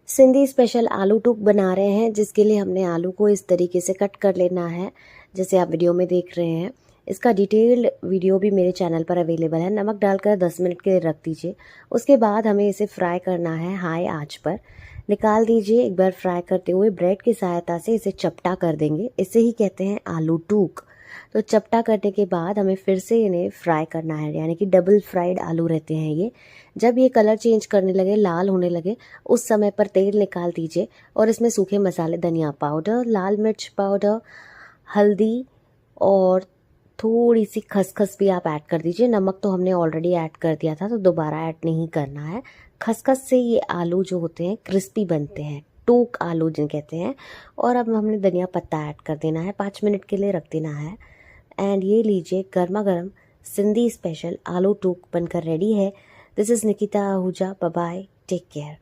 Sindhi special आलू टूक बना रहे हैं, जिसके लिए हमने आलू को इस तरीके से कट कर लेना है जैसे आप वीडियो में देख रहे हैं। इसका डिटेल्ड वीडियो भी मेरे चैनल पर अवेलेबल है। नमक डालकर 10 मिनट के लिए रख दीजिए। उसके बाद हमें इसे फ्राई करना है हाई आंच पर। निकाल दीजिए। एक बार फ्राई करते हुए ब्रेड की सहायता से इसे चपटा कर देंगे। इसे ही कहते हैं आलू टूक। तो चपटा करने के बाद हमें फिर से इन्हें फ्राई करना है, यानी कि डबल फ्राइड आलू रहते हैं ये। जब ये कलर चेंज करने लगे, लाल होने लगे, उस समय पर तेल निकाल दीजिए और इसमें सूखे मसाले, धनिया पाउडर, लाल मिर्च पाउडर, हल्दी और थोड़ी सी खसखस भी आप ऐड कर दीजिए। नमक तो हमने ऑलरेडी ऐड कर दिया था, तो दोबारा ऐड नहीं करना है। खसखस से ये आलू जो होते हैं क्रिस्पी बनते हैं, टूक आलू जिन कहते हैं। और अब हमने धनिया पत्ता ऐड कर देना है, 5 मिनट के लिए रख देना है। एंड ये लीजिए, गर्मा गर्म सिंधी स्पेशल आलू टूक बनकर रेडी है। This is Nikita Ahuja. Bye bye, take care.